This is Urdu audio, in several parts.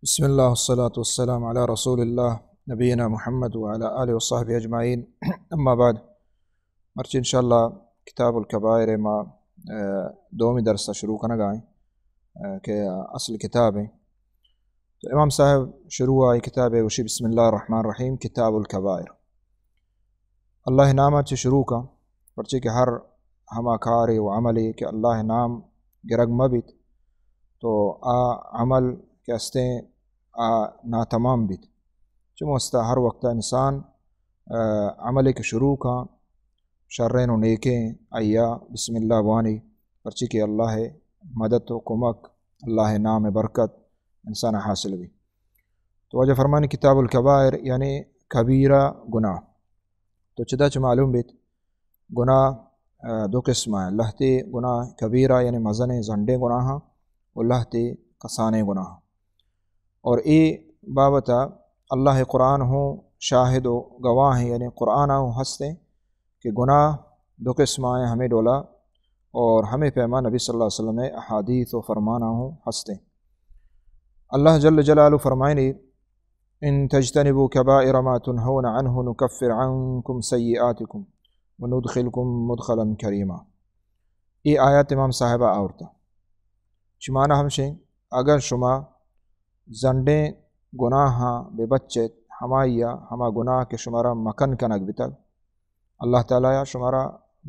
بسم الله والصلاة والسلام على رسول الله نبينا محمد وعلى آله وصحبه أجمعين. أما بعد مرچ انشاءاللہ کتاب الکبائر ما دومی درس شروع کرنا گائیں کہ اصل کتاب ہے. تو امام صاحب شروع آئی کتاب ہے وشی بسم اللہ الرحمن الرحیم کتاب الکبائر. اللہ نامہ چ شروع کا پرچے کہ ہر ہما کار و عملی کہ اللہ نام گرگ مبت تو عمل کہ استیں ناتمام بیت چمو استا ہر وقت انسان عمل کے شروع کا شرین و نیکیں ایا بسم اللہ وانی پرچی کہ اللہ مدد و کمک اللہ نام برکت انسان حاصل بھی. تو وجہ فرمانی کتاب الکبائر یعنی کبیرہ گناہ. تو چدا چ معلوم بیت گناہ دو قسم ہیں. لہتے گناہ کبیرہ یعنی مزن زنڈے گناہ و لہتے کسانے گناہ. اور ای بابتا اللہ قرآن ہوں شاہد و گواہ ہیں یعنی قرآن ہوں ہنستے کہ گناہ دو قسم آئیں ہمیں ڈولا اور ہمیں پیما نبی صلی اللہ علیہ وسلم احادیث و فرمانہ ہوں ہنستے. اللہ جل جلالہ فرمائنی ان تجتنبوا کبائر ما تنہون عنہ نکفر عنکم سیئاتکم وندخلکم مدخلا کریما. یہ آیات امام صاحبہ آورتا چمانہ ہمشیں اگر شما زنڈیں گناہ بے بچت ہمایا ہما گناہ کے شمارا مکن کنک بھی تک اللہ تعالیٰ یا شمارا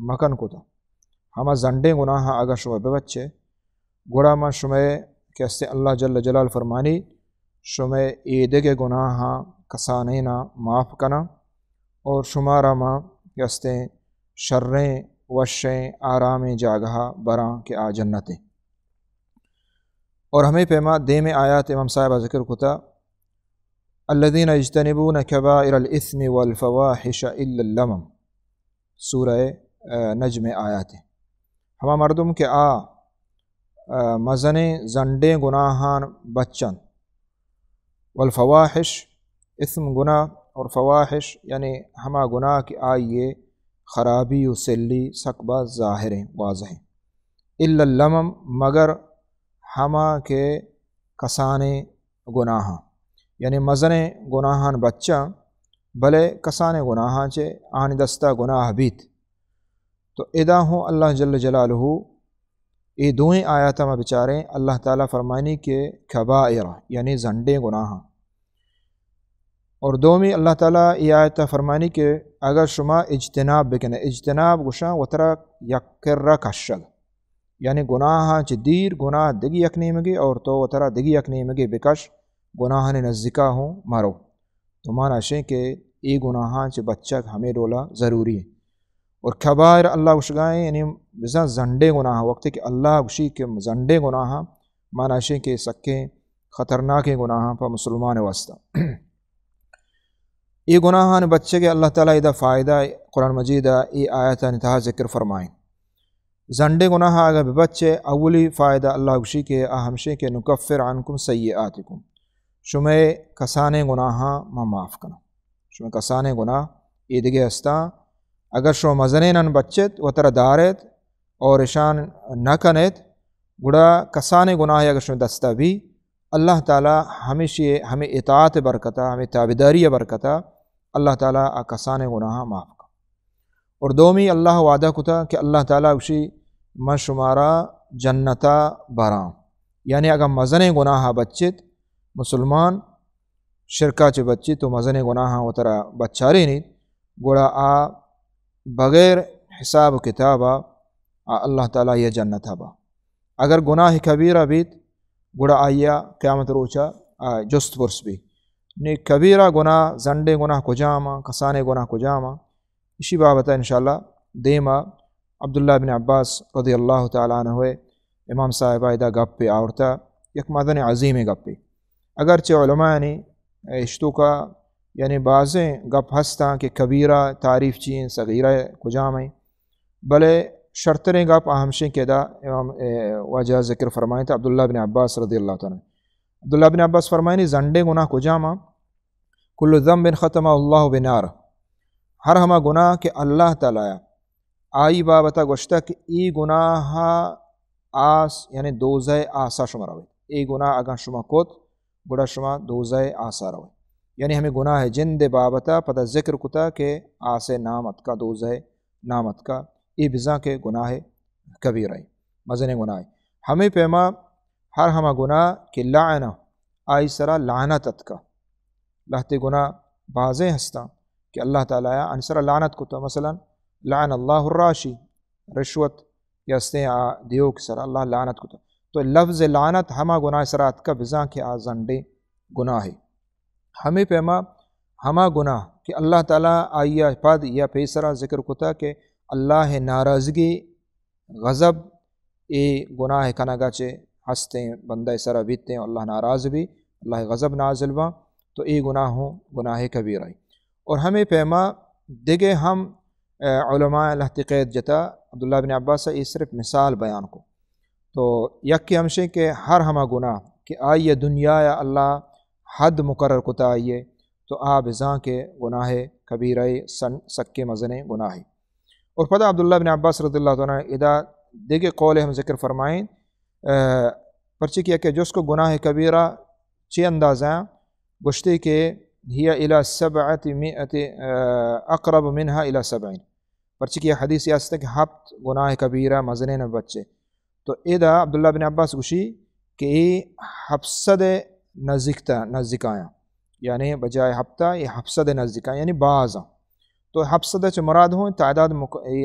مکن کو تا ہما زنڈیں گناہ اگر شما بے بچے گوڑا ما شمع کیسے اللہ جل جلال فرمانی شمع عیدے کے گناہ کسانینا معاف کنا اور شمارا ما کیسے شریں وشیں آرام جاگہ براں کے آ جنتیں. اور ہمیں پیما دے میں آیات امام صاحبہ ذکر کتا الذین یجتنبون کبائر الاثم والفواحش الا اللمم سورہ نجم آیات. ہما مردم کے مزن زنڈے گناہان بچن والفواحش اثم گناہ اور فواحش یعنی ہما گناہ کی آئیے خرابی و سلی سقبہ ظاہر ہیں واضح ہیں الا اللمم مگر ہما کے کسانے گناہ یعنی مزن گناہان بچہ بھلے کسانے گناہاں چے آن دستہ گناہ بیت. تو ادا ہوں اللہ جل جلالہ یہ دوئیں آیاتہ میں بچاریں اللہ تعالیٰ فرمانی کے کبائر یعنی زنڈے گناہ اور دومی اللہ تعالیٰ یہ آیتہ فرمانی کہ اگر شما اجتناب بکنے اجتناب گشاں وطرہ یکر کشل یعنی گناہ چ دیر گناہ دگی یکنی مگی اور تو وطرہ دگی یکنی مگی بکش گناہ نے نزدیکا ہوں مارو. تو مانا شیں کہ ای گناہ چ بچک ہمیں ڈولا ضروری ہے. اور کبائر اللہ گشگائیں یعنی بزا زنڈے گناہ وقت کہ اللہ گشی کے زنڈے گناہ مانا شیں کہ سکے خطرناک گناہ پا مسلمان واسطہ. ای گناہ نے بچے کے اللہ تعالیٰ ادھا فائدہ قرآن مجید ای آیت انتہا ذکر فرمائیں. زنڈے گناہ اگر بچے اولی فائدہ اللہ گشی کے ہمشے کے نکفر عنکم سیئاتکم شمع کسانے گناہ ما معاف کنا. شمع کسانے گناہ ایدگے استا اگر شما مزنے نن بچت و تر دارت اور اشان نہ کنت گڑا کسانے گناہ اگر شما دستا بھی اللہ تعالیٰ ہمیں اطاعت برکتا ہمیں تابداری برکتا اللہ تعالیٰ کسانے گناہ معاف کنا. اور دومی اللہ وعدہ کتا کہ اللہ تعالیٰ گشی ما شمارا جنتا براں یعنی اگر مزن گناہ بچت مسلمان شرکا چ بچی تو مزن گناہ و ترا بچاری نہیں گوڑا بغیر حساب کتابہ اللہ تعالیٰ یہ جنت با. اگر گناہ کبیرہ بیت گوڑا آیا قیامت روچا جست پرس بھی نہیں کبیرہ گناہ زنڈے گناہ کو جاما کسانے گناہ کو جاما. اسی بابتا انشاءاللہ دیما عبداللہ بن عباس رضی اللہ تعالیٰ عنہ ہوئے امام صاحبہ ادا گپ پہ آورتا یک مدن عظیم گپ پہ اگرچہ علماء نے اشتو کا یعنی بعضیں گپ ہستا کہ کبیرہ تعریف چین صغیرہ کجامیں بلے شرطریں گپ اہمشیں کے دا امام وجہ ذکر فرمائیں تھا عبداللہ بن عباس رضی اللہ تعالیٰ. عبداللہ بن عباس فرمائیں زنڈے گناہ کجاما کل ذنب ختم اللہ بنار ہر ہما گناہ کہ اللہ تعالیٰ آئی بابتا گوشتا کہ ای گناہ آس یعنی دوزہ آسا شما روی ای گناہ اگر شما کت گڑا شما دوزہ آسا روئے. یعنی ہمیں گناہ جن دے بابتا پتہ ذکر کتا کہ آسے نامت کا دوزہ نامت کا ای بزا کے گناہ کبیرہ مزن گناہ. ہمیں پیما ہر ہما گناہ کہ لعنہ آئی سرا لعنتت کا لہتے گناہ بازیں ہستا کہ اللہ تعالیٰ ان سرا لعنت کتا. مثلا لعن اللہ الراشی رشوت یا ہستے دیو کی سرا اللہ لعنت کتا. تو لفظ لعنت ہما گناہ سرات کا بزا کے آزنڈے گناہ ہے. ہمیں پیما ہما گناہ کہ اللہ تعالیٰ آئیا پد یا پیسرا ذکر کتا کہ اللہ ناراضگی غضب اے گناہ کنگا چے ہستے بندہ سرا بیتے ہیں اللہ ناراض بھی اللہ غضب نازل با تو اے گناہ ہوں گناہ کبیرہ. اور ہمیں پیما دیگے ہم علماء لحتقید جتا عبداللہ بن عباس یہ صرف مثال بیان کو تو یک کے ہمشے کہ ہر ہما گناہ کہ آئیے دنیا یا اللہ حد مقرر کتا آئیے تو آپ ازاں کے گناہ کبیرہ سکے مزنے گناہ. اور پتہ عبداللہ بن عباس رضی اللہ عنہ ادا دیگے قول ہم ذکر فرمائیں پرچی کیا کہ جس کو گناہ کبیرہ چی اندازہ گشتے کہ ہی الى 700 اقرب منها الى 70 پرچی کیا حدیث یاستا کہ ہفت گناہ کبیرہ مزنے نہ بچے. تو ادا عبداللہ بن عباس گوشی کہ یہ حفصد نزدیکایاں یعنی بجائے ہفتہ یہ حفصد نزدیکایاں یعنی بعضاں. تو حفصد چ مراد ہوں تعداد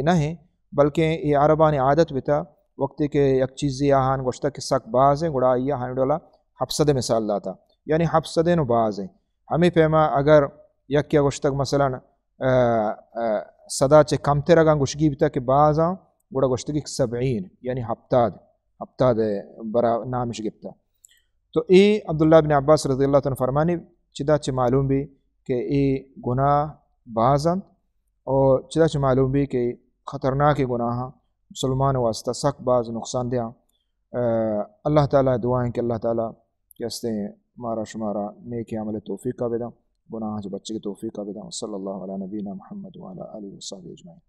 نہ ہیں بلکہ یہ عربانی عادت بتا وقتی کہ یک چیزی آہان گوشتا کہ سک بعض ہیں گڑا آئیا ہاں ڈولا حفصد مثال لاتا یعنی حفصد نو بعض ہیں. ہمیں پیما اگر یک کیا گوشتک مثلا صدا چے کم ترگاں گوشگی بتا کہ بعضاں گڑا گوشتگی 70 یعنی ہفتاد برا نامش گفتا. تو ای عبداللہ بن عباس رضی اللہ عنہ فرمانی چدا چے معلوم بھی کہ ای گناہ بعضاں اور چدا چے معلوم بھی کہ خطرناک گناہ مسلمان واسطہ سخت بعض نقصان دیا. اللہ تعالیٰ دعائیں کہ اللہ تعالیٰ کہتے ہیں مارا شمارا نیک عمل توفیق کا بدا گناہ جو بچے کی توفیق کا بدا. صلی اللہ علیہ نبینا محمد وعلی آلہ وصحبہ اجمعین.